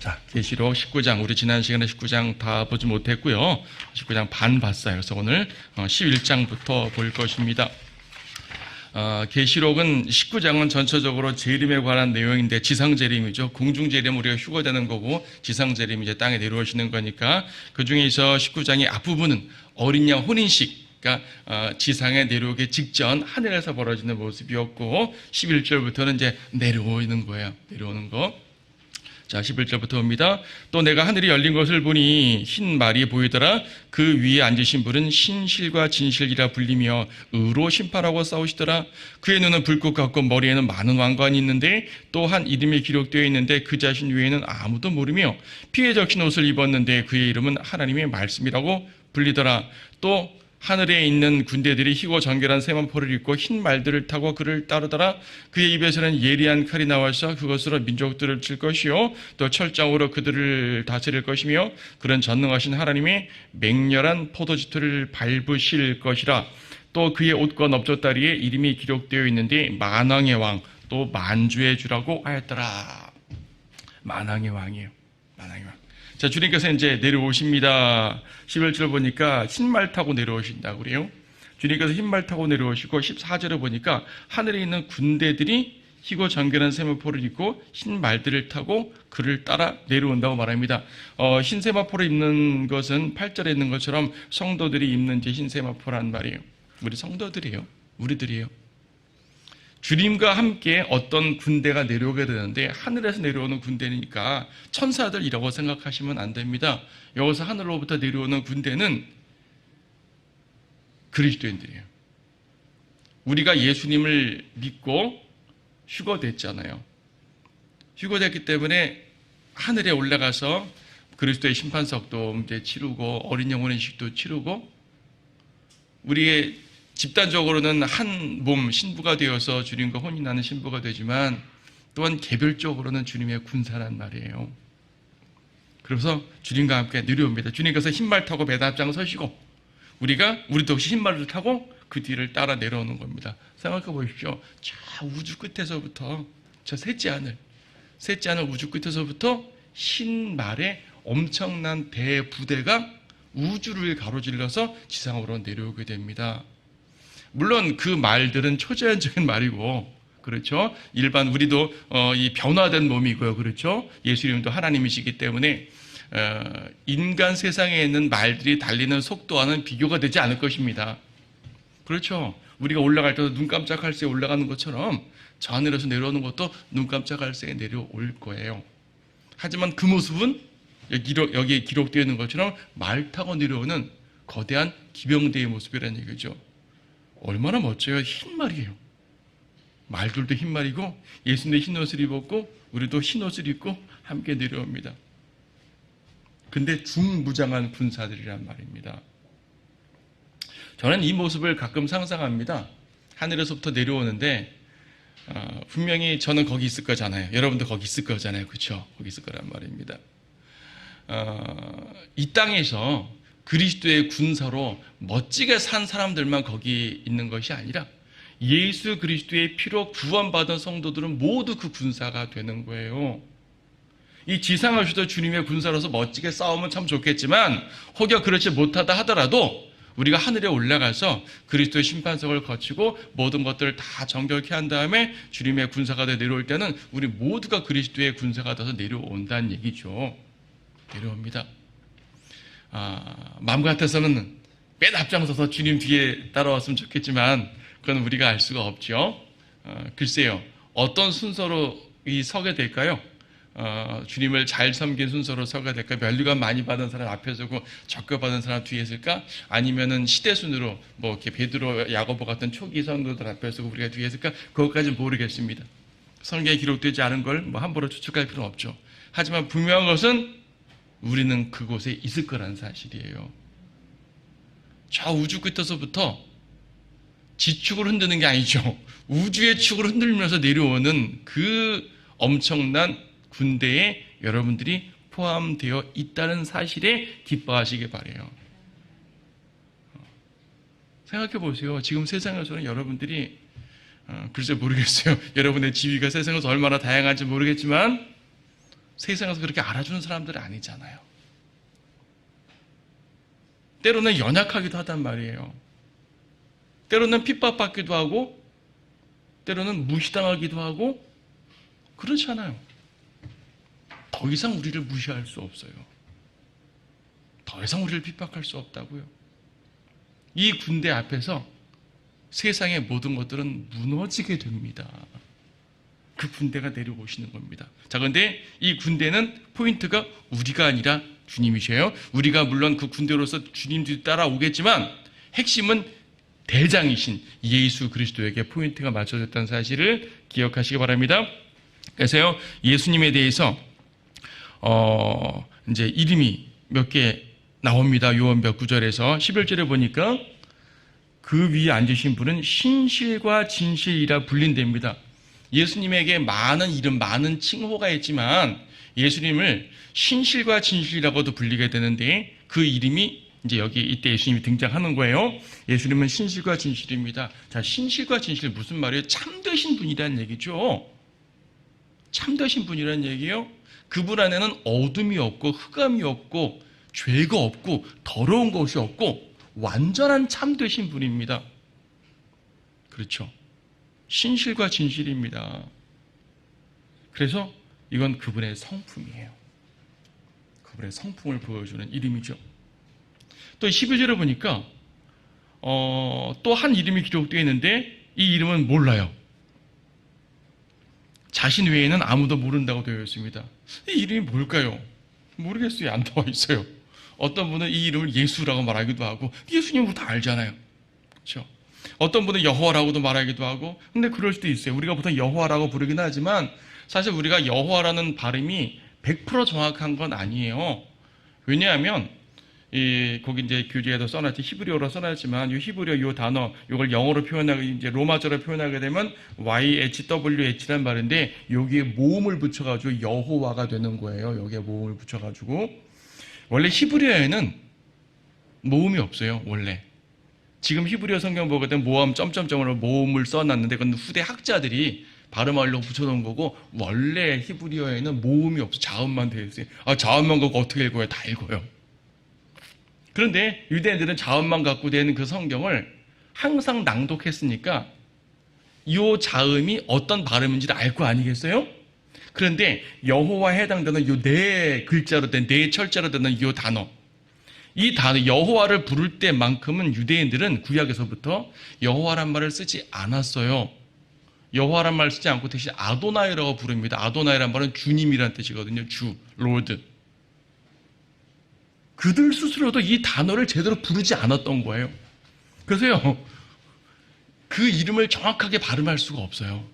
자, 계시록 19장, 우리 지난 시간에 19장 다 보지 못했고요. 19장 반 봤어요. 그래서 오늘 11장부터 볼 것입니다. 계시록은 19장은 전체적으로 재림에 관한 내용인데 지상재림이죠. 공중재림 우리가 휴거되는 거고 지상재림 이제 땅에 내려오시는 거니까 그 중에서 19장의 앞부분은 어린 양 혼인식, 그러니까 지상에 내려오기 직전 하늘에서 벌어지는 모습이었고 11절부터는 이제 내려오는 거예요. 내려오는 거. 자, 11절부터 봅니다. 또 내가 하늘이 열린 것을 보니 흰 말이 보이더라. 그 위에 앉으신 분은 신실과 진실이라 불리며 의로 심판하고 싸우시더라. 그의 눈은 불꽃 같고 머리에는 많은 왕관이 있는데 또 한 이름이 기록되어 있는데 그 자신 외에는 아무도 모르며 피에 적신 옷을 입었는데 그의 이름은 하나님의 말씀이라고 불리더라. 또 하늘에 있는 군대들이 희고 정결한 세마포를 입고 흰 말들을 타고 그를 따르더라. 그의 입에서는 예리한 칼이 나와서 그것으로 민족들을 칠 것이요 또 철장으로 그들을 다스릴 것이며 그런 전능하신 하나님의 맹렬한 포도즙을 밟으실 것이라. 또 그의 옷과 넓적다리에 이름이 기록되어 있는데 만왕의 왕 또 만주의 주라고 하였더라. 만왕의 왕이에요. 만왕의 왕. 자, 주님께서 이제 내려오십니다. 11절 보니까 흰말 타고 내려오신다고 그래요. 주님께서 흰말 타고 내려오시고 14절에 보니까 하늘에 있는 군대들이 희고 정결한 세마포를 입고 흰 말들을 타고 그를 따라 내려온다고 말합니다. 흰 세마포를 입는 것은 8절에 있는 것처럼 성도들이 입는 흰 세마포란 말이에요. 우리 성도들이에요. 우리들이에요. 주님과 함께 어떤 군대가 내려오게 되는데 하늘에서 내려오는 군대니까 천사들이라고 생각하시면 안 됩니다. 여기서 하늘로부터 내려오는 군대는 그리스도인들이에요. 우리가 예수님을 믿고 휴거됐잖아요. 휴거됐기 때문에 하늘에 올라가서 그리스도의 심판석도 이제 치르고 어린 영혼의 식도 치르고 우리의 집단적으로는 한 몸 신부가 되어서 주님과 혼인하는 신부가 되지만 또한 개별적으로는 주님의 군사란 말이에요. 그래서 주님과 함께 내려옵니다. 주님께서 흰말 타고 배다 앞장 서시고 우리도 혹시 흰말을 타고 그 뒤를 따라 내려오는 겁니다. 생각해 보십시오. 저 우주 끝에서부터 저 셋째 하늘 우주 끝에서부터 흰말의 엄청난 대부대가 우주를 가로질러서 지상으로 내려오게 됩니다. 물론 그 말들은 초자연적인 말이고, 그렇죠? 일반 우리도 이 변화된 몸이고요, 그렇죠? 예수님도 하나님이시기 때문에 인간 세상에 있는 말들이 달리는 속도와는 비교가 되지 않을 것입니다. 그렇죠? 우리가 올라갈 때도 눈 깜짝할 새에 올라가는 것처럼 저 하늘에서 내려오는 것도 눈 깜짝할 새에 내려올 거예요. 하지만 그 모습은 여기에 기록되어 있는 것처럼 말 타고 내려오는 거대한 기병대의 모습이라는 얘기죠. 얼마나 멋져요. 흰말이에요. 말들도 흰말이고 예수님의 흰옷을 입었고 우리도 흰옷을 입고 함께 내려옵니다. 근데 중무장한 군사들이란 말입니다. 저는 이 모습을 가끔 상상합니다. 하늘에서부터 내려오는데 분명히 저는 거기 있을 거잖아요. 여러분도 거기 있을 거잖아요. 그렇죠? 거기 있을 거란 말입니다. 이 땅에서 그리스도의 군사로 멋지게 산 사람들만 거기 있는 것이 아니라 예수 그리스도의 피로 구원받은 성도들은 모두 그 군사가 되는 거예요. 이 지상에서도 주님의 군사로서 멋지게 싸우면 참 좋겠지만 혹여 그렇지 못하다 하더라도 우리가 하늘에 올라가서 그리스도의 심판석을 거치고 모든 것들을 다 정결케 한 다음에 주님의 군사가 되어 내려올 때는 우리 모두가 그리스도의 군사가 돼서 내려온다는 얘기죠. 내려옵니다. 마음 같아서는 맨 앞장서서 주님 뒤에 따라왔으면 좋겠지만 그건 우리가 알 수가 없죠. 글쎄요. 어떤 순서로 서게 될까요? 주님을 잘 섬긴 순서로 서게 될까요? 면류관 많이 받은 사람 앞에 서고 적교 받은 사람 뒤에 있을까? 아니면은 시대순으로 뭐 이렇게 베드로, 야고보 같은 초기 성도들 앞에 서고 우리가 뒤에 있을까? 그것까지는 모르겠습니다. 성경에 기록되지 않은 걸 뭐 함부로 추측할 필요는 없죠. 하지만 분명한 것은 우리는 그곳에 있을 거라는 사실이에요. 저 우주 끝에서부터 지축을 흔드는 게 아니죠. 우주의 축을 흔들면서 내려오는 그 엄청난 군대에 여러분들이 포함되어 있다는 사실에 기뻐하시기 바라요. 생각해 보세요. 지금 세상에서는 여러분들이 글쎄 모르겠어요. 여러분의 지위가 세상에서 얼마나 다양한지 모르겠지만 세상에서 그렇게 알아주는 사람들은 아니잖아요. 때로는 연약하기도 하단 말이에요. 때로는 핍박받기도 하고 때로는 무시당하기도 하고 그렇잖아요. 더 이상 우리를 무시할 수 없어요. 더 이상 우리를 핍박할 수 없다고요. 이 군대 앞에서 세상의 모든 것들은 무너지게 됩니다. 그 군대가 내려오시는 겁니다. 자, 그런데 이 군대는 포인트가 우리가 아니라 주님이셔요. 우리가 물론 그 군대로서 주님 뒤 따라오겠지만 핵심은 대장이신 예수 그리스도에게 포인트가 맞춰졌다는 사실을 기억하시기 바랍니다. 그래서요, 예수님에 대해서 이제 이름이 몇 개 나옵니다. 요한복 9절에서 11절에 보니까 그 위에 앉으신 분은 신실과 진실이라 불린답니다. 예수님에게 많은 이름, 많은 칭호가 있지만 예수님을 신실과 진실이라고도 불리게 되는데 그 이름이 이제 여기 이때 예수님이 등장하는 거예요. 예수님은 신실과 진실입니다. 자, 신실과 진실 무슨 말이에요? 참되신 분이라는 얘기죠. 참되신 분이라는 얘기예요. 그분 안에는 어둠이 없고 흑암이 없고 죄가 없고 더러운 것이 없고 완전한 참되신 분입니다. 그렇죠. 신실과 진실입니다. 그래서 이건 그분의 성품이에요. 그분의 성품을 보여주는 이름이죠. 또 11절에 보니까 또 한 이름이 기록되어 있는데 이 이름은 몰라요. 자신 외에는 아무도 모른다고 되어 있습니다. 이 이름이 뭘까요? 모르겠어요. 안 나와 있어요. 어떤 분은 이 이름을 예수라고 말하기도 하고 예수님은 다 알잖아요. 그렇죠? 어떤 분은 여호와라고도 말하기도 하고 근데 그럴 수도 있어요. 우리가 보통 여호와라고 부르긴 하지만 사실 우리가 여호와라는 발음이 100% 정확한 건 아니에요. 왜냐하면 거기 이제 교재에도 써놨지 히브리어로 써놨지만 이 히브리어 이 단어 이걸 영어로 표현하게 이제 로마자로 표현하게 되면 YHWH란 말인데 여기에 모음을 붙여가지고 여호와가 되는 거예요. 여기에 모음을 붙여가지고 원래 히브리어에는 모음이 없어요. 원래 지금 히브리어 성경 보게 되면 모음 점점점으로 모음을 써놨는데 그건 후대 학자들이 발음하려고 붙여놓은 거고 원래 히브리어에는 모음이 없어. 자음만 되어 있어요. 자음만 갖고 어떻게 읽어요? 다 읽어요. 그런데 유대인들은 자음만 갖고 된 그 성경을 항상 낭독했으니까 이 자음이 어떤 발음인지를 알 거 아니겠어요? 그런데 여호와에 해당되는 이 네 글자로 된, 네 철자로 되는 이 단어, 이 단어 여호와를 부를 때만큼은 유대인들은 구약에서부터 여호와란 말을 쓰지 않았어요. 여호와란 말을 쓰지 않고 대신 아도나이라고 부릅니다. 아도나이란 말은 주님이란 뜻이거든요. 주, 로드. 그들 스스로도 이 단어를 제대로 부르지 않았던 거예요. 그래서요, 그 이름을 정확하게 발음할 수가 없어요.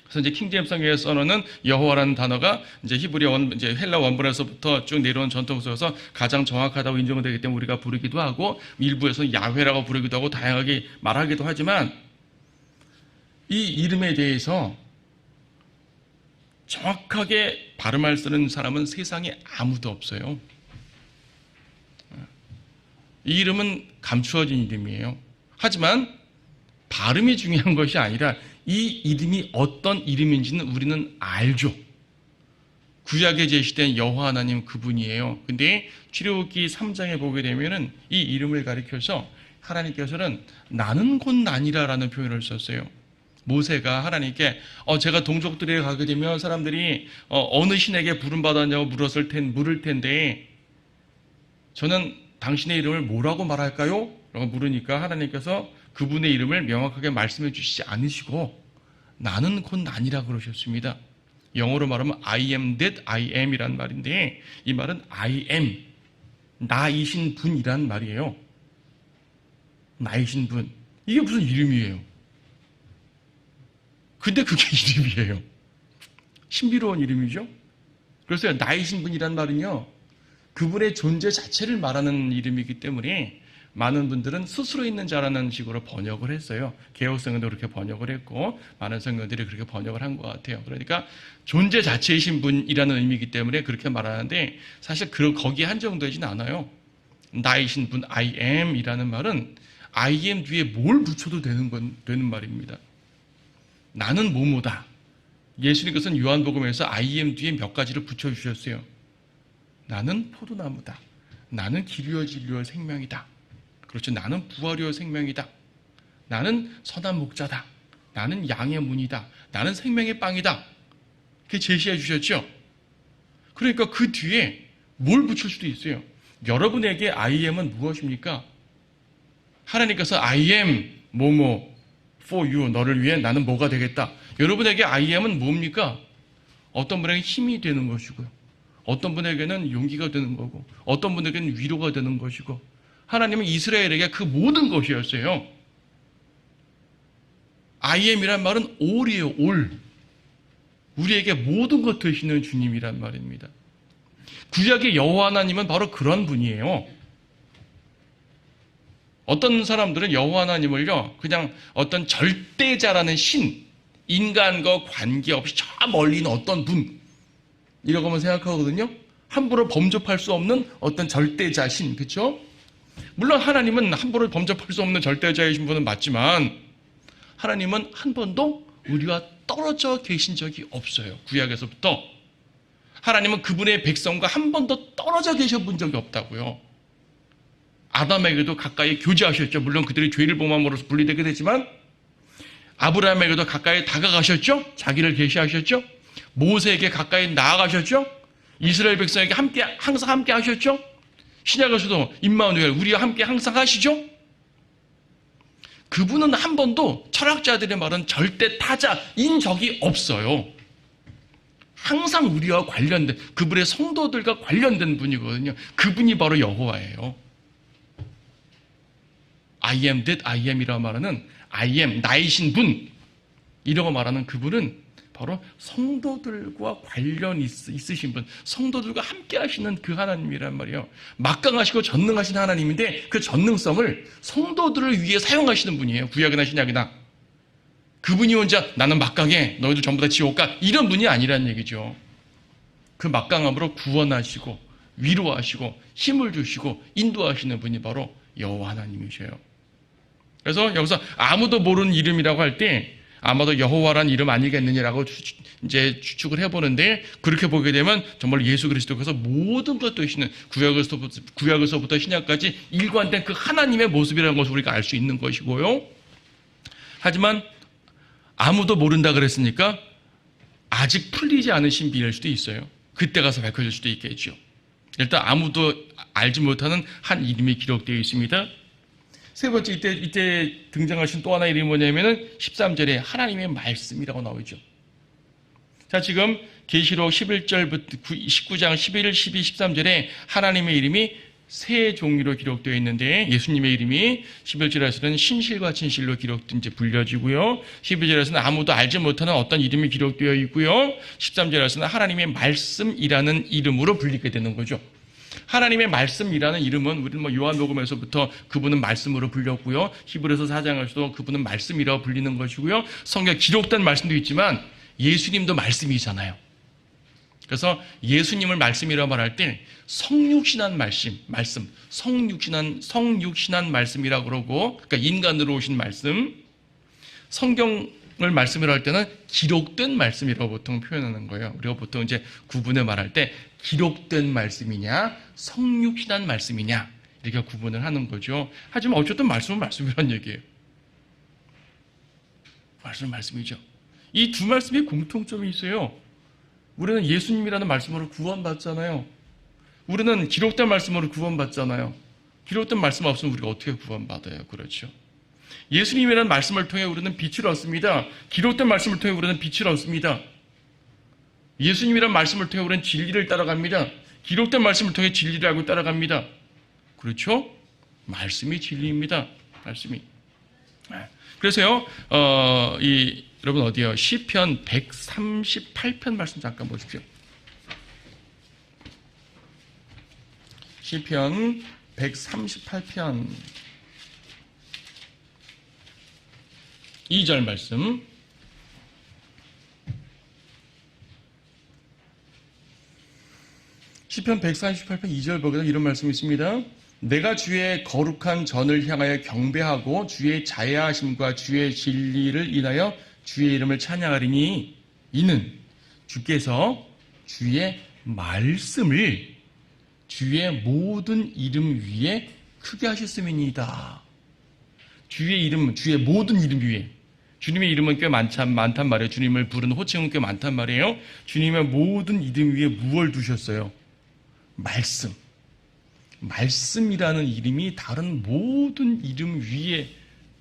그래서 이제 킹제임스 성경에 써놓은 여호와라는 단어가 이제 히브리어 이제 헬라 원본에서부터 쭉 내려온 전통서에서 가장 정확하다고 인정되기 때문에 우리가 부르기도 하고 일부에서는 야훼라고 부르기도 하고 다양하게 말하기도 하지만 이 이름에 대해서 정확하게 발음할 수 있는 사람은 세상에 아무도 없어요. 이 이름은 감추어진 이름이에요. 하지만 발음이 중요한 것이 아니라 이 이름이 어떤 이름인지는 우리는 알죠. 구약에 제시된 여호와 하나님 그분이에요. 근데 출애굽기 3장에 보게 되면은 이 이름을 가리켜서 하나님께서는 나는 곧 나니라라는 표현을 썼어요. 모세가 하나님께 제가 동족들에 가게 되면 사람들이 어느 신에게 부름받았냐고 물을 텐데 저는 당신의 이름을 뭐라고 말할까요? 라고 물으니까 하나님께서 그분의 이름을 명확하게 말씀해 주시지 않으시고 나는 곧 나니라 그러셨습니다. 영어로 말하면 I am that I am 이란 말인데 이 말은 I am, 나이신 분이란 말이에요. 나이신 분. 이게 무슨 이름이에요? 근데 그게 이름이에요. 신비로운 이름이죠. 그래서 나이신 분이란 말은요, 그분의 존재 자체를 말하는 이름이기 때문에 많은 분들은 스스로 있는 자라는 식으로 번역을 했어요. 개혁성경도 그렇게 번역을 했고 많은 성경들이 그렇게 번역을 한 것 같아요. 그러니까 존재 자체이신 분이라는 의미이기 때문에 그렇게 말하는데 사실 거기에 한정되지는 않아요. 나이신 분 I am 이라는 말은 I am 뒤에 뭘 붙여도 되는 말입니다. 나는 뭐뭐다. 예수님께서는 요한복음에서 I am 뒤에 몇 가지를 붙여주셨어요. 나는 포도나무다. 나는 길이요 진리요 생명이다. 그렇죠. 나는 부활이요 생명이다. 나는 선한 목자다. 나는 양의 문이다. 나는 생명의 빵이다. 그렇게 제시해 주셨죠. 그러니까 그 뒤에 뭘 붙일 수도 있어요. 여러분에게 I am은 무엇입니까? 하나님께서 I am 뭐뭐 for you, 너를 위해 나는 뭐가 되겠다. 여러분에게 I am은 뭡니까? 어떤 분에게 힘이 되는 것이고요. 어떤 분에게는 용기가 되는 거고, 어떤 분에게는 위로가 되는 것이고, 하나님은 이스라엘에게 그 모든 것이었어요. I am이란 말은 all이에요, all. 우리에게 모든 것 되시는 주님이란 말입니다. 구약의 여호와 하나님은 바로 그런 분이에요. 어떤 사람들은 여호와 하나님을요, 그냥 어떤 절대자라는 신, 인간과 관계없이 저 멀리 있는 어떤 분, 이라고만 생각하거든요. 함부로 범접할 수 없는 어떤 절대자 신, 그렇죠? 물론 하나님은 함부로 범접할 수 없는 절대자이신 분은 맞지만 하나님은 한 번도 우리와 떨어져 계신 적이 없어요. 구약에서부터. 하나님은 그분의 백성과 한 번도 떨어져 계셔 본 적이 없다고요. 아담에게도 가까이 교제하셨죠. 물론 그들이 죄를 범함으로써 분리되게 되지만 아브라함에게도 가까이 다가가셨죠. 자기를 계시하셨죠. 모세에게 가까이 나아가셨죠. 이스라엘 백성에게 항상 함께 하셨죠. 신약에서도 임마누엘 우리와 함께 항상 하시죠. 그분은 한 번도 철학자들의 말은 절대 타자인 적이 없어요. 항상 우리와 관련된, 그분의 성도들과 관련된 분이거든요. 그분이 바로 여호와예요. I am that I am이라고 말하는 I am, 나이신 분, 이라고 말하는 그분은 바로 성도들과 관련 있으신 분, 성도들과 함께 하시는 그 하나님이란 말이에요. 막강하시고 전능하신 하나님인데 그 전능성을 성도들을 위해 사용하시는 분이에요. 구약이나 신약이나. 그분이 혼자 나는 막강해, 너희들 전부 다 지옥 가, 이런 분이 아니란 얘기죠. 그 막강함으로 구원하시고 위로하시고 힘을 주시고 인도하시는 분이 바로 여호와 하나님이셔요. 그래서 여기서 아무도 모르는 이름이라고 할 때 아마도 여호와란 이름 아니겠느냐라고 이제 추측을 해보는데, 그렇게 보게 되면 정말 예수 그리스도께서 모든 것 되시는 구약에서부터 신약까지 일관된 그 하나님의 모습이라는 것을 우리가 알 수 있는 것이고요. 하지만 아무도 모른다 그랬으니까 아직 풀리지 않은 신비일 수도 있어요. 그때 가서 밝혀질 수도 있겠죠. 일단 아무도 알지 못하는 한 이름이 기록되어 있습니다. 세 번째, 이때 등장하신 또 하나의 이름이 뭐냐면은 13절에 하나님의 말씀이라고 나오죠. 자, 지금 계시록 11절부터 19장 11, 12, 13절에 하나님의 이름이 세 종류로 기록되어 있는데, 예수님의 이름이 11절에서는 신실과 진실로 이제 불려지고요. 12절에서는 아무도 알지 못하는 어떤 이름이 기록되어 있고요. 13절에서는 하나님의 말씀이라는 이름으로 불리게 되는 거죠. 하나님의 말씀이라는 이름은 우리는 요한복음에서부터 그분은 말씀으로 불렸고요. 히브리서 4장에서도 그분은 말씀이라고 불리는 것이고요. 성경에 기록된 말씀도 있지만 예수님도 말씀이잖아요. 그래서 예수님을 말씀이라고 말할 때 성육신한 말씀, 성육신한 말씀이라고 그러고, 그러니까 인간으로 오신 말씀, 성경을 말씀이라고 할 때는 기록된 말씀이라고 보통 표현하는 거예요. 우리가 보통 이제 구분을 말할 때 기록된 말씀이냐, 성육신한 말씀이냐, 이렇게 구분을 하는 거죠. 하지만 어쨌든 말씀은 말씀이란 얘기예요. 말씀은 말씀이죠. 이 두 말씀이 공통점이 있어요. 우리는 예수님이라는 말씀으로 구원받잖아요. 우리는 기록된 말씀으로 구원받잖아요. 기록된 말씀 없으면 우리가 어떻게 구원받아요? 그렇죠. 예수님이라는 말씀을 통해 우리는 빛을 얻습니다. 기록된 말씀을 통해 우리는 빛을 얻습니다. 예수님이라는 말씀을 통해 우리는 진리를 따라갑니다. 기록된 말씀을 통해 진리를 알고 따라갑니다. 그렇죠? 말씀이 진리입니다. 말씀이. 그래서요, 여러분 어디요? 시편 138편 말씀 잠깐 보십시오. 시편 138편 2절 말씀. 시편 138편 2절 보게 되면 이런 말씀이 있습니다. 내가 주의 거룩한 전을 향하여 경배하고 주의 자애하심과 주의 진리를 인하여 주의 이름을 찬양하리니, 이는 주께서 주의 말씀을 주의 모든 이름 위에 크게 하셨음이니이다. 주의 이름, 주의 모든 이름 위에. 주님의 이름은 꽤 많단 말이에요. 주님을 부르는 호칭은 꽤 많단 말이에요. 주님의 모든 이름 위에 무엇을 두셨어요? 말씀. 말씀이라는 이름이 다른 모든 이름 위에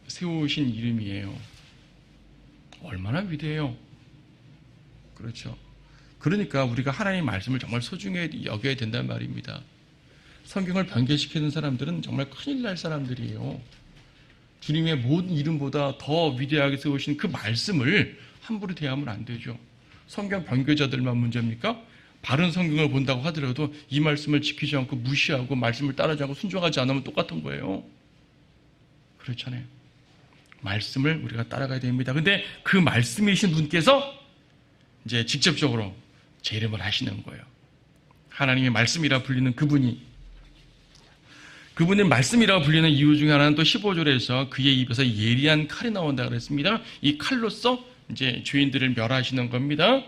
세우신 이름이에요. 얼마나 위대해요. 그렇죠. 그러니까 우리가 하나님의 말씀을 정말 소중히 여겨야 된단 말입니다. 성경을 변개시키는 사람들은 정말 큰일 날 사람들이에요. 주님의 모든 이름보다 더 위대하게 세우신 그 말씀을 함부로 대하면 안 되죠. 성경 변개자들만 문제입니까? 바른 성경을 본다고 하더라도 이 말씀을 지키지 않고 무시하고 말씀을 따르지 않고 순종하지 않으면 똑같은 거예요. 그렇잖아요. 말씀을 우리가 따라가야 됩니다. 근데 그 말씀이신 분께서 이제 직접적으로 재림을 하시는 거예요. 하나님의 말씀이라 불리는 그분이 말씀이라고 불리는 이유 중에 하나는 또 15절에서 그의 입에서 예리한 칼이 나온다 그랬습니다. 이 칼로서 이제 죄인들을 멸하시는 겁니다.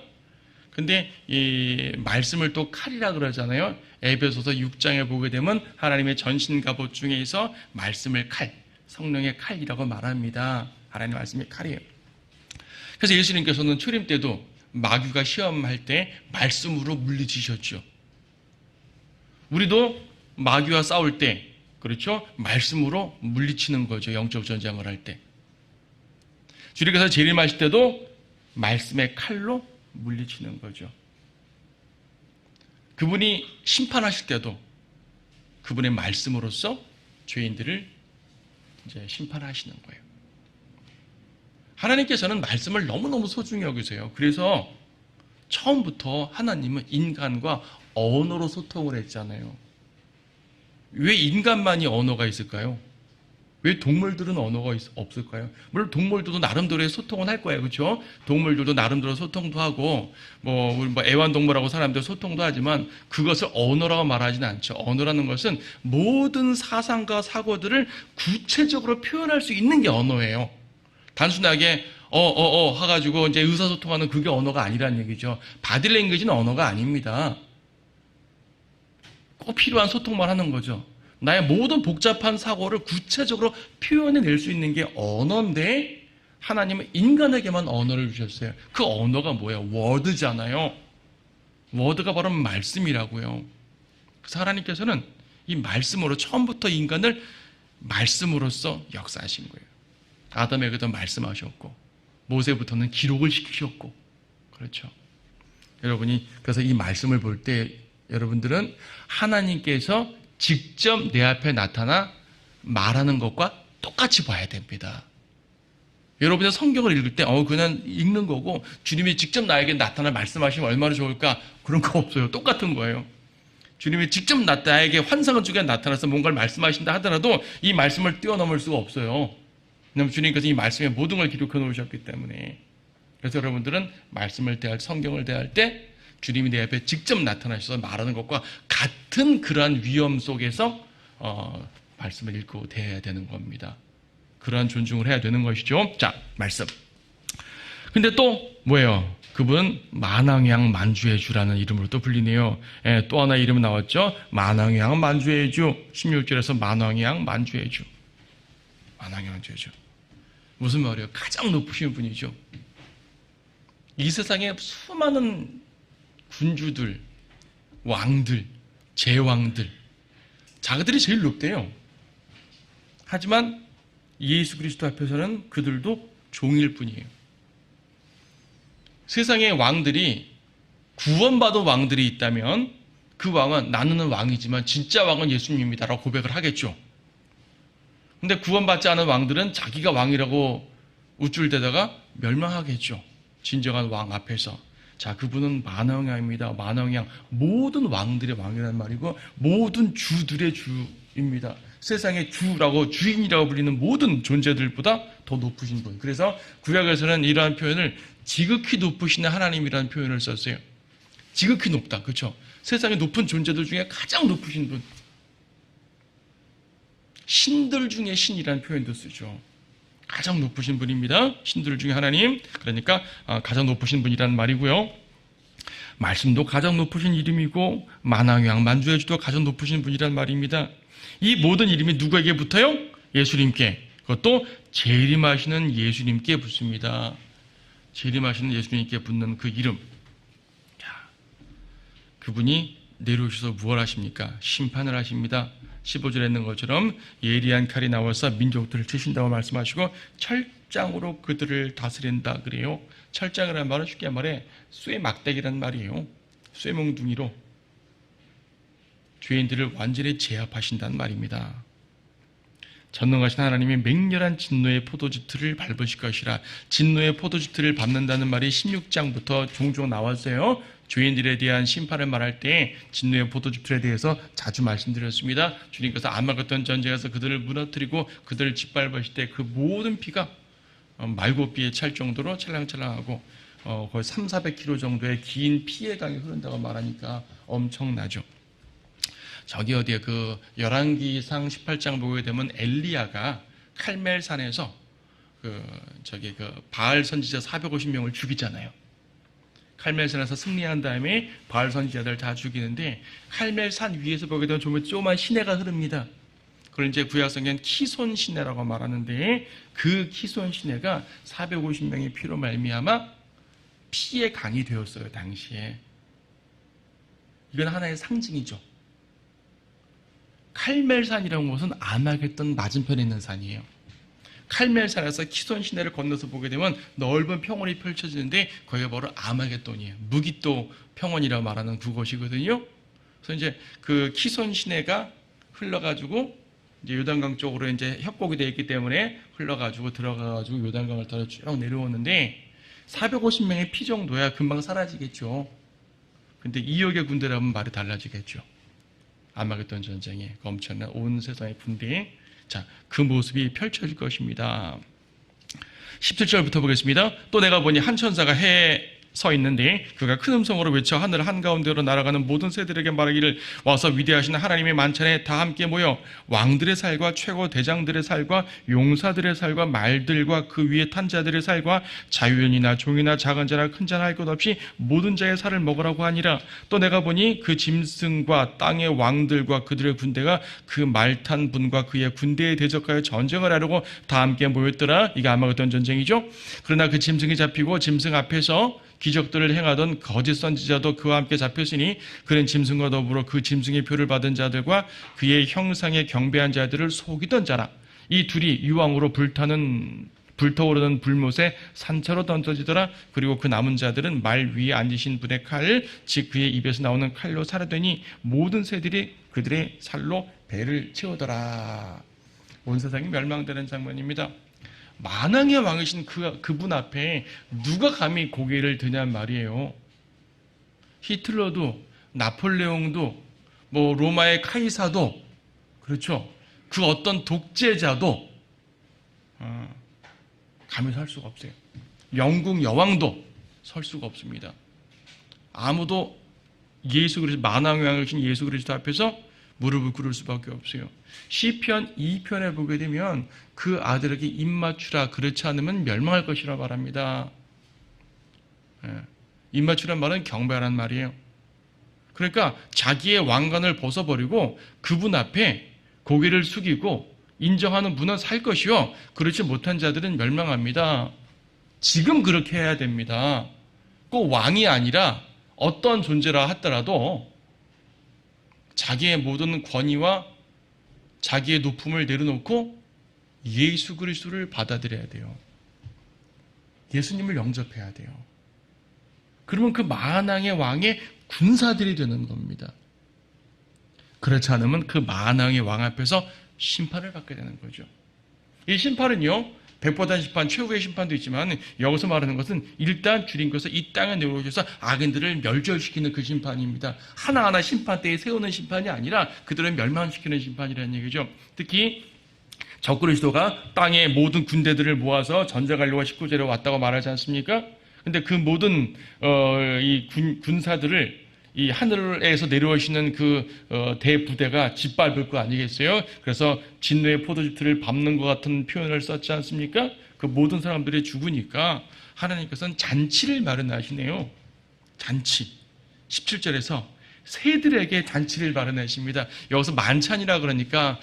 근데 이 말씀을 또 칼이라 그러잖아요. 에베소서 6장에 보게 되면 하나님의 전신 갑옷 중에서 말씀을 칼, 성령의 칼이라고 말합니다. 하나님의 말씀이 칼이에요. 그래서 예수님께서는 초림 때도 마귀가 시험할 때 말씀으로 물리치셨죠. 우리도 마귀와 싸울 때 그렇죠? 말씀으로 물리치는 거죠. 영적 전쟁을 할 때. 주님께서 재림하실 때도 말씀의 칼로 물리치는 거죠. 그분이 심판하실 때도 그분의 말씀으로써 죄인들을 이제 심판하시는 거예요. 하나님께서는 말씀을 너무너무 소중히 여기세요. 그래서 처음부터 하나님은 인간과 언어로 소통을 했잖아요. 왜 인간만이 언어가 있을까요? 왜 동물들은 언어가 없을까요? 물론 동물들도 나름대로의 소통은 할 거예요. 그렇죠? 동물들도 나름대로 소통도 하고 우리 애완동물하고 사람들 소통도 하지만 그것을 언어라고 말하지는 않죠. 언어라는 것은 모든 사상과 사고들을 구체적으로 표현할 수 있는 게 언어예요. 단순하게 해가지고 이제 의사소통하는 그게 언어가 아니라는 얘기죠. 바디랭귀지는 언어가 아닙니다. 꼭 필요한 소통만 하는 거죠. 나의 모든 복잡한 사고를 구체적으로 표현해낼 수 있는 게 언어인데 하나님은 인간에게만 언어를 주셨어요. 그 언어가 뭐예요? 워드잖아요. 워드가 바로 말씀이라고요. 그래서 하나님께서는 이 말씀으로 처음부터 인간을 말씀으로써 역사하신 거예요. 아담에게도 말씀하셨고 모세부터는 기록을 시키셨고 그렇죠. 여러분이 그래서 이 말씀을 볼 때 여러분들은 하나님께서 직접 내 앞에 나타나 말하는 것과 똑같이 봐야 됩니다. 여러분이 성경을 읽을 때 그냥 읽는 거고 주님이 직접 나에게 나타나 말씀하시면 얼마나 좋을까? 그런 거 없어요. 똑같은 거예요. 주님이 직접 나에게 환상을 주게 나타나서 뭔가를 말씀하신다 하더라도 이 말씀을 뛰어넘을 수가 없어요. 왜냐하면 주님께서 이 말씀에 모든 걸 기록해 놓으셨기 때문에. 그래서 여러분들은 말씀을 대할 성경을 대할 때 주님이 내 앞에 직접 나타나셔서 말하는 것과 같은 그러한 위험 속에서 말씀을 읽고 대해야 되는 겁니다. 그러한 존중을 해야 되는 것이죠. 자, 말씀. 근데 또 뭐예요? 그분 만왕양 만주의 주라는 이름으로 또 불리네요. 또 하나 이름 나왔죠. 만왕양 만주의 주. 16절에서 만왕양 만주의 주. 만왕양 만주의 주. 무슨 말이에요? 가장 높으신 분이죠. 이 세상에 수많은 군주들, 왕들, 제왕들, 자기들이 제일 높대요. 하지만 예수 그리스도 앞에서는 그들도 종일 뿐이에요. 세상의 왕들이 구원받은 왕들이 있다면 그 왕은 나는 왕이지만 진짜 왕은 예수님입니다라고 고백을 하겠죠. 근데 구원받지 않은 왕들은 자기가 왕이라고 우쭐대다가 멸망하겠죠. 진정한 왕 앞에서. 자, 그분은 만왕양입니다. 만왕양. 모든 왕들의 왕이라는 말이고 모든 주들의 주입니다. 세상의 주라고 주인이라고 불리는 모든 존재들보다 더 높으신 분. 그래서 구약에서는 이러한 표현을 지극히 높으신 하나님이라는 표현을 썼어요. 지극히 높다. 그렇죠? 세상의 높은 존재들 중에 가장 높으신 분. 신들 중에 신이라는 표현도 쓰죠. 가장 높으신 분입니다. 신들 중에 하나님. 그러니까 가장 높으신 분이라는 말이고요. 말씀도 가장 높으신 이름이고 만왕왕 만주의 주도 가장 높으신 분이란 말입니다. 이 모든 이름이 누구에게 붙어요? 예수님께. 그것도 재림하시는 예수님께 붙습니다. 재림하시는 예수님께 붙는 그 이름. 그분이 내려오셔서 무엇 하십니까? 심판을 하십니다. 15절에 있는 것처럼 예리한 칼이 나와서 민족들을 치신다고 말씀하시고 철장으로 그들을 다스린다 그래요. 철장이라는 말은 쉽게 말해 쇠 막대기란 말이에요. 쇠몽둥이로 죄인들을 완전히 제압하신다는 말입니다. 전능하신 하나님이 맹렬한 진노의 포도즙틀을 밟으실 것이라. 진노의 포도즙틀을 밟는다는 말이 16장부터 종종 나왔어요. 죄인들에 대한 심판을 말할 때 진노의 포도즙틀에 대해서 자주 말씀드렸습니다. 주님께서 아마겟돈 전쟁에서 그들을 무너뜨리고 그들을 짓밟으실 때 그 모든 피가 말고비에 찰 정도로 찰랑찰랑하고 거의 300-400km 정도의 긴 피의 강이 흐른다고 말하니까 엄청나죠. 저기 어디에 그 열왕기상 18장 보게 되면 엘리야가 칼멜산에서 바알 선지자 450명을 죽이잖아요. 칼멜산에서 승리한 다음에 바알 선지자들 다 죽이는데 칼멜산 위에서 보게 되면 조그만 시내가 흐릅니다. 그걸 이제 구약성경엔 키손 시내라고 말하는데 그 키손 시내가 450명의 피로 말미암아 피의 강이 되었어요. 당시에. 이건 하나의 상징이죠. 칼멜산이라는 곳은 아마겟돈 맞은편에 있는 산이에요. 칼멜산에서 키손 시내를 건너서 보게 되면 넓은 평원이 펼쳐지는데 거기가 바로 아마겟돈이에요. 무기또 평원이라고 말하는 그곳이거든요. 그래서 이제 그 키손 시내가 흘러가지고 이제 요단강 쪽으로 이제 협곡이 되어 있기 때문에 흘러가지고 들어가가지고 요단강을 따라 쭉 내려오는데 450명의 피 정도야 금방 사라지겠죠. 근데 2억의 군대라면 말이 달라지겠죠. 아마겟돈 전쟁에 그 엄청난 온 세상의 군대, 자, 그 모습이 펼쳐질 것입니다. 17절부터 보겠습니다. 또 내가 보니 한 천사가 해에 서 있는데 그가 큰 음성으로 외쳐 하늘 한가운데로 날아가는 모든 새들에게 말하기를 와서 위대하신 하나님의 만찬에 다 함께 모여 왕들의 살과 최고 대장들의 살과 용사들의 살과 말들과 그 위에 탄 자들의 살과 자유인이나 종이나 작은 자나 큰 자나 할 것 없이 모든 자의 살을 먹으라고 하니라. 또 내가 보니 그 짐승과 땅의 왕들과 그들의 군대가 그 말 탄 분과 그의 군대에 대적하여 전쟁을 하려고 다 함께 모였더라. 이게 아마겟돈 전쟁이죠. 그러나 그 짐승이 잡히고 짐승 앞에서 기적들을 행하던 거짓 선지자도 그와 함께 잡혔으니 그는 짐승과 더불어 그 짐승의 표를 받은 자들과 그의 형상에 경배한 자들을 속이던 자라. 이 둘이 유황으로 불타오르는 불못에 산채로 던져지더라. 그리고 그 남은 자들은 말 위에 앉으신 분의 칼, 즉 그의 입에서 나오는 칼로 살아되니 모든 새들이 그들의 살로 배를 채우더라. 온 세상이 멸망되는 장면입니다. 만왕의 왕이신 그분 앞에 누가 감히 고개를 드냔 말이에요. 히틀러도 나폴레옹도 뭐 로마의 카이사도 그렇죠. 그 어떤 독재자도 감히 설 수가 없어요. 영국 여왕도 설 수가 없습니다. 아무도 예수 그리스도 만왕의 왕이신 예수 그리스도 앞에서 무릎을 꿇을 수밖에 없어요. 시편 2편에 보게 되면 그 아들에게 입 맞추라 그렇지 않으면 멸망할 것이라 말합니다. 입 맞추란 말은 경배하란 말이에요. 그러니까 자기의 왕관을 벗어버리고 그분 앞에 고개를 숙이고 인정하는 분은 살 것이요 그렇지 못한 자들은 멸망합니다. 지금 그렇게 해야 됩니다. 꼭 왕이 아니라 어떤 존재라 하더라도 자기의 모든 권위와 자기의 높음을 내려놓고 예수 그리스도를 받아들여야 돼요. 예수님을 영접해야 돼요. 그러면 그 만왕의 왕의 군사들이 되는 겁니다. 그렇지 않으면 그 만왕의 왕 앞에서 심판을 받게 되는 거죠. 이 심판은요, 백보단 심판, 최후의 심판도 있지만 여기서 말하는 것은 일단 주님께서 이 땅에 내려오셔서 악인들을 멸절시키는 그 심판입니다. 하나하나 심판대에 세우는 심판이 아니라 그들을 멸망시키는 심판이라는 얘기죠. 특히 적그리스도가 땅의 모든 군대들을 모아서 전쟁하려고 19절에 왔다고 말하지 않습니까? 근데 그 모든 이 군사들을 이 하늘에서 내려오시는 그 대부대가 짓밟을 거 아니겠어요? 그래서 진노의 포도주틀을 밟는 것 같은 표현을 썼지 않습니까? 그 모든 사람들이 죽으니까 하나님께서는 잔치를 마련하시네요. 잔치. 17절에서 새들에게 잔치를 마련하십니다. 여기서 만찬이라 그러니까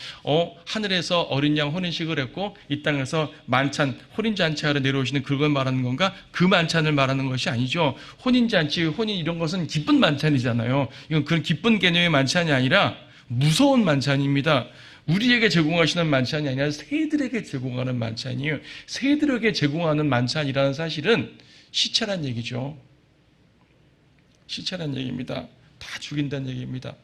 하늘에서 어린 양 혼인식을 했고 이 땅에서 만찬 혼인잔치하러 내려오시는 그걸 말하는 건가? 그 만찬을 말하는 것이 아니죠. 혼인잔치, 혼인 이런 것은 기쁜 만찬이잖아요. 이건 그런 기쁜 개념의 만찬이 아니라 무서운 만찬입니다. 우리에게 제공하시는 만찬이 아니라 새들에게 제공하는 만찬이에요. 새들에게 제공하는 만찬이라는 사실은 시체란 얘기죠. 시체란 얘기입니다. 다 죽인다는 얘기입니다.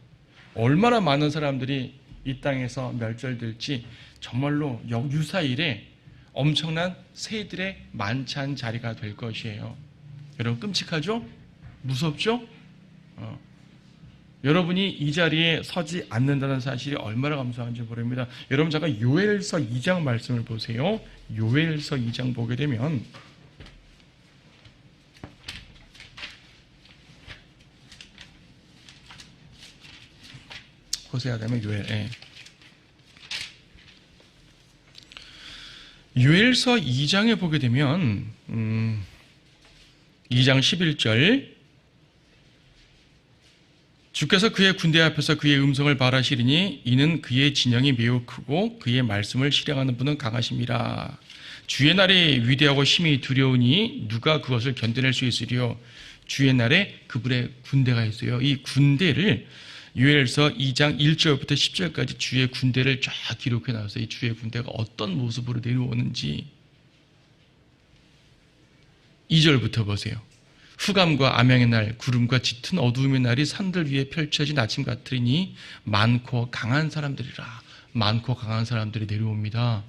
얼마나 많은 사람들이 이 땅에서 멸절될지 정말로 유사일에 엄청난 새들의 만찬 자리가 될 것이에요. 여러분 끔찍하죠? 무섭죠? 여러분이 이 자리에 서지 않는다는 사실이 얼마나 감사한지 모릅니다. 여러분 잠깐 요엘서 2장 말씀을 보세요. 요엘서 2장 보게 되면 호세아 되면 요엘. 요엘서 2장에 보게 되면 2장 11절 주께서 그의 군대 앞에서 그의 음성을 발하시리니 이는 그의 진영이 매우 크고 그의 말씀을 실행하는 분은 강하심이라. 주의 날이 위대하고 힘이 두려우니 누가 그것을 견뎌낼 수 있으리요. 주의 날에 그분의 군대가 있어요. 이 군대를 요엘서 2장 1절부터 10절까지 주의 군대를 쫙 기록해 놨어요. 이 주의 군대가 어떤 모습으로 내려오는지 2절부터 보세요. 후감과 암양의 날, 구름과 짙은 어두움의 날이 산들 위에 펼쳐진 아침 같으니 많고 강한 사람들이라. 많고 강한 사람들이 내려옵니다.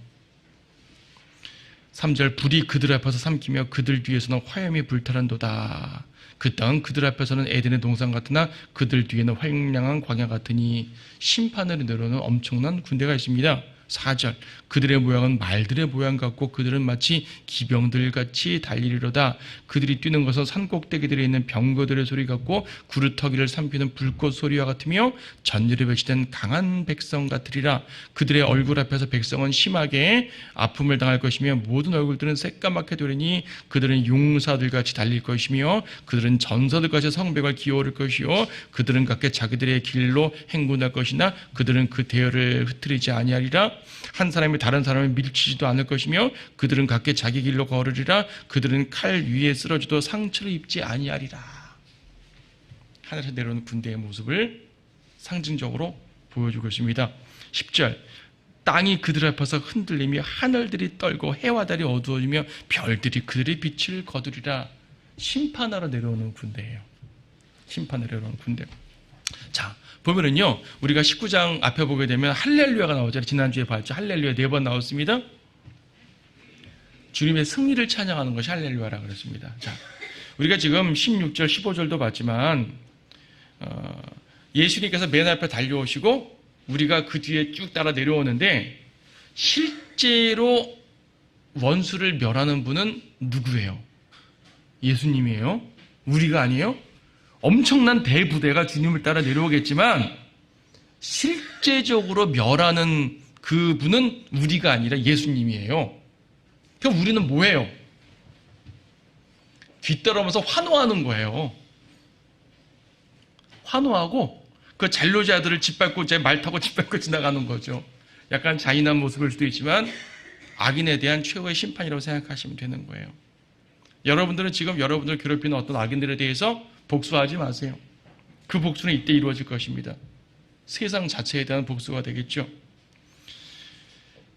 3절 불이 그들 앞에서 삼키며 그들 뒤에서는 화염이 불타란도다. 그 땅은 그들 앞에서는 에덴의 동산 같으나 그들 뒤에는 황량한 광야 같으니 심판으로 내려오는 엄청난 군대가 있습니다. 4절 그들의 모양은 말들의 모양 같고 그들은 마치 기병들같이 달리리로다. 그들이 뛰는 것은 산꼭대기들에 있는 병거들의 소리 같고 구루터기를 삼키는 불꽃 소리와 같으며 전율에 배치된 강한 백성 같으리라. 그들의 얼굴 앞에서 백성은 심하게 아픔을 당할 것이며 모든 얼굴들은 새까맣게 되리니 그들은 용사들같이 달릴 것이며 그들은 전사들같이 성벽을 기어오를 것이요 그들은 각각 자기들의 길로 행군할 것이나 그들은 그 대열을 흩트리지 아니하리라. 한 사람이 다른 사람을 밀치지도 않을 것이며 그들은 각각 자기 길로 걸으리라. 그들은 칼 위에 쓰러져도 상처를 입지 아니하리라. 하늘에서 내려오는 군대의 모습을 상징적으로 보여주고 있습니다. 10절 땅이 그들 앞에서 흔들리며 하늘들이 떨고 해와 달이 어두워지며 별들이 그들의 빛을 거두리라. 심판하러 내려오는 군대예요. 심판하러 내려오는 군대. 자, 보면은요, 우리가 19장 앞에 보게 되면 할렐루야가 나오잖아요. 지난주에 봤죠. 할렐루야 4번 나왔습니다. 주님의 승리를 찬양하는 것이 할렐루야라고 그랬습니다. 자, 우리가 지금 16절, 15절도 봤지만, 예수님께서 맨 앞에 달려오시고, 우리가 그 뒤에 쭉 따라 내려오는데, 실제로 원수를 멸하는 분은 누구예요? 예수님이에요? 우리가 아니에요? 엄청난 대부대가 주님을 따라 내려오겠지만 실제적으로 멸하는 그분은 우리가 아니라 예수님이에요. 그럼 우리는 뭐예요? 뒤따라오면서 환호하는 거예요. 환호하고 그 잔로자들을 짓밟고 말 타고 짓밟고 지나가는 거죠. 약간 잔인한 모습일 수도 있지만 악인에 대한 최후의 심판이라고 생각하시면 되는 거예요. 여러분들은 지금 여러분들을 괴롭히는 어떤 악인들에 대해서 복수하지 마세요. 그 복수는 이때 이루어질 것입니다. 세상 자체에 대한 복수가 되겠죠.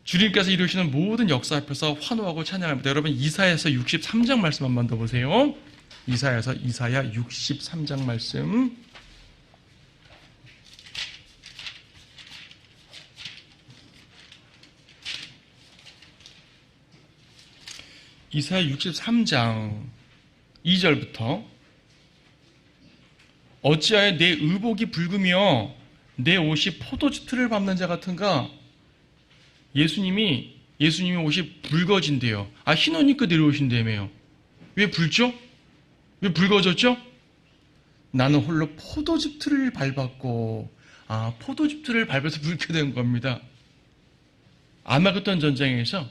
주님께서 이루시는 모든 역사 앞에서 환호하고 찬양합니다. 여러분 이사야서 63장 말씀 한 번 더 보세요. 이사야 63장 말씀. 이사야 63장 2절부터 어찌하여 내 의복이 붉으며 내 옷이 포도주 틀을 밟는 자 같은가? 예수님이 옷이 붉어진대요. 흰 옷 입고 내려오신다며요. 왜 붉죠? 왜 붉어졌죠? 나는 홀로 포도즙 틀을 밟았고, 포도즙 틀을 밟아서 붉게 된 겁니다. 아마겟돈 전쟁에서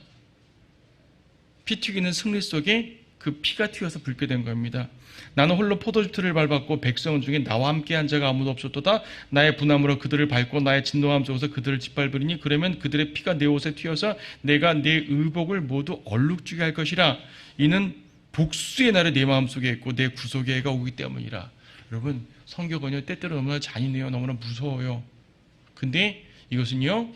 피 튀기는 승리 속에 그 피가 튀어서 붉게 된 겁니다. 나는 홀로 포도즙 틀을 밟았고 백성 중에 나와 함께한 자가 아무도 없었도다. 나의 분함으로 그들을 밟고 나의 진노함 속에서 그들을 짓밟으리니 그러면 그들의 피가 내 옷에 튀어서 내가 내 의복을 모두 얼룩지게 할 것이라. 이는 복수의 날이 내 마음속에 있고 내 구속의 해가 오기 때문이라. 여러분, 성경은요 때때로 너무나 잔인해요. 너무나 무서워요. 근데 이것은요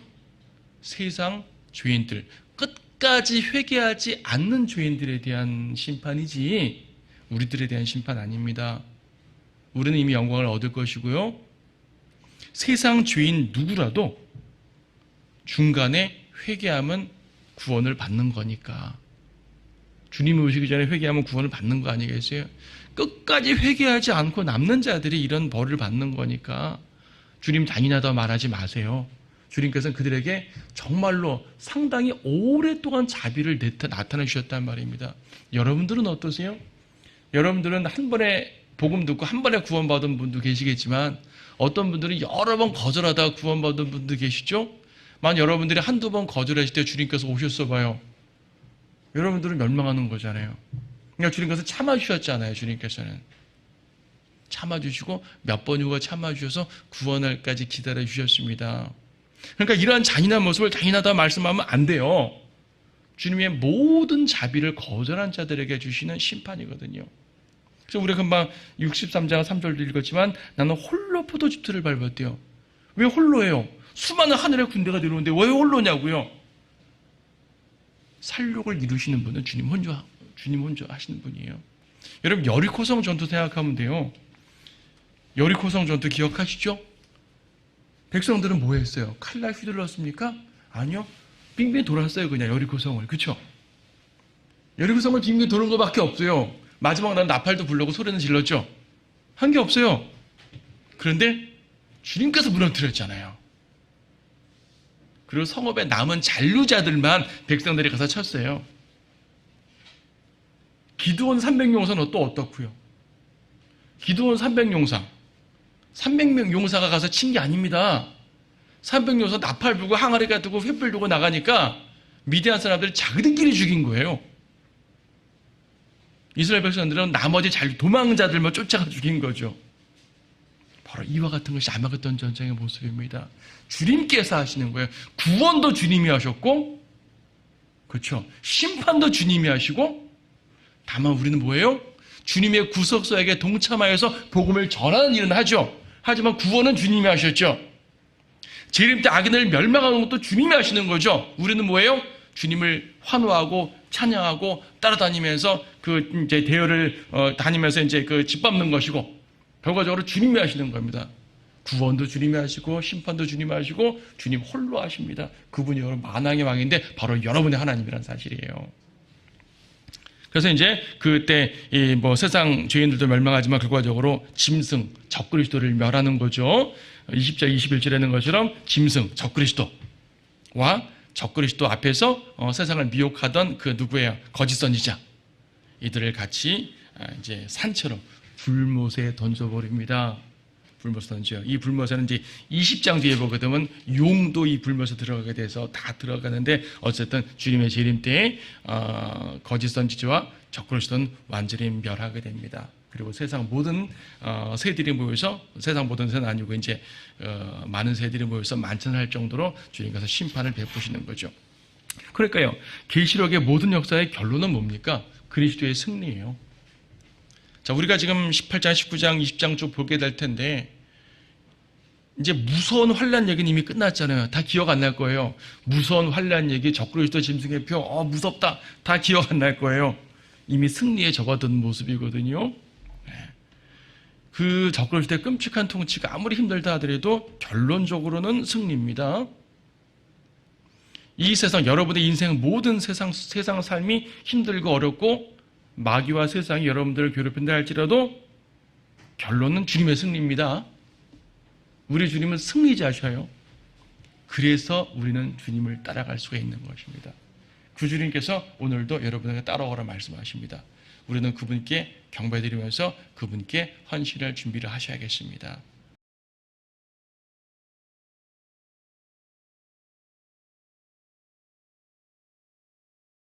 세상 죄인들, 끝까지 회개하지 않는 죄인들에 대한 심판이지 우리들에 대한 심판 아닙니다. 우리는 이미 영광을 얻을 것이고요, 세상 죄인 누구라도 중간에 회개하면 구원을 받는 거니까. 주님이 오시기 전에 회개하면 구원을 받는 거 아니겠어요? 끝까지 회개하지 않고 남는 자들이 이런 벌을 받는 거니까 주님 잔인하다고 말하지 마세요. 주님께서는 그들에게 정말로 상당히 오랫동안 자비를 나타내 주셨단 말입니다. 여러분들은 어떠세요? 여러분들은 한 번에 복음 듣고 한 번에 구원받은 분도 계시겠지만 어떤 분들은 여러 번 거절하다가 구원받은 분도 계시죠? 만약 여러분들이 한두 번 거절하실 때 주님께서 오셨어 봐요. 여러분들은 멸망하는 거잖아요. 그러니까 주님께서 참아주셨잖아요. 주님께서는 참아주시고 몇 번 후가 참아주셔서 구원할까지 기다려주셨습니다. 그러니까 이러한 잔인한 모습을 잔인하다 말씀하면 안 돼요. 주님의 모든 자비를 거절한 자들에게 주시는 심판이거든요. 그래서 우리가 금방 63장 3절도 읽었지만 나는 홀로 포도즙 틀을 밟았대요. 왜 홀로예요? 수많은 하늘의 군대가 내려오는데 왜 홀로냐고요? 살육을 이루시는 분은 주님 혼자 하시는 분이에요. 여러분, 여리코성 전투 생각하면 돼요. 여리코성 전투 기억하시죠? 백성들은 뭐 했어요? 칼날 휘둘렀습니까? 아니요. 빙빙 돌았어요. 그냥 여리코성을. 그렇죠? 여리코성을 빙빙 도는 것밖에 없어요. 마지막 날 나팔도 불르고 소리는 질렀죠? 한 게 없어요. 그런데 주님께서 무너뜨렸잖아요. 그리고 성읍에 남은 잔류자들만 백성들이 가서 쳤어요. 기드온 300용사는 또 어떻고요? 기드온 300용사. 300명 용사가 가서 친 게 아닙니다. 300용사 나팔 불고 항아리가 두고 횃불 두고 나가니까 미디안 사람들이 자기들끼리 죽인 거예요. 이스라엘 백성들은 나머지 도망자들만 쫓아가 죽인 거죠. 바로 이와 같은 것이 아마겟돈 전쟁의 모습입니다. 주님께서 하시는 거예요. 구원도 주님이 하셨고, 그렇죠? 심판도 주님이 하시고, 다만 우리는 뭐예요? 주님의 구속사역에 동참하여서 복음을 전하는 일은 하죠. 하지만 구원은 주님이 하셨죠. 재림 때 악인을 멸망하는 것도 주님이 하시는 거죠. 우리는 뭐예요? 주님을 환호하고 찬양하고 따라다니면서 그 이제 대열을 다니면서 이제 그 짓밟는 것이고, 결과적으로 주님이 하시는 겁니다. 구원도 주님이 하시고 심판도 주님이 하시고 주님 홀로 하십니다. 그분이 여러분 만왕의 왕인데 바로 여러분의 하나님이라는 사실이에요. 그래서 이제 그때 뭐 세상 죄인들도 멸망하지만 결과적으로 짐승 적그리스도를 멸하는 거죠. 20절 21절에는 것처럼 짐승 적그리스도와 적그리스도 앞에서 세상을 미혹하던 그 누구예요? 거짓 선지자, 이들을 같이 이제 산처럼 불못에 던져버립니다. 불못에 던져요. 이 불못에는 이제 20장 뒤에 보게 되면 용도 이 불못에 들어가게 돼서 다 들어가는데, 어쨌든 주님의 재림 때에 거짓 선지자와 적그리스도는 완전히 멸하게 됩니다. 그리고 세상 모든 새들이 모여서, 세상 모든 새는 아니고 이제 많은 새들이 모여서 만천할 정도로 주님께서 심판을 베푸시는 거죠. 그러니까요, 계시록의 모든 역사의 결론은 뭡니까? 그리스도의 승리예요. 자, 우리가 지금 18장, 19장, 20장 쭉 보게 될 텐데, 이제 무서운 환란 얘기는 이미 끝났잖아요. 다 기억 안 날 거예요. 무서운 환란 얘기, 적그리스도 짐승의 표, 무섭다. 다 기억 안 날 거예요. 이미 승리에 접어든 모습이거든요. 그 적그리스도의 끔찍한 통치가 아무리 힘들다 하더라도 결론적으로는 승리입니다. 이 세상, 여러분의 인생 모든 세상 삶이 힘들고 어렵고 마귀와 세상이 여러분들을 괴롭힌다 할지라도 결론은 주님의 승리입니다. 우리 주님은 승리자셔요. 그래서 우리는 주님을 따라갈 수가 있는 것입니다. 그 주님께서 오늘도 여러분에게 따라오라 말씀하십니다. 우리는 그분께 경배드리면서 그분께 헌신할 준비를 하셔야겠습니다.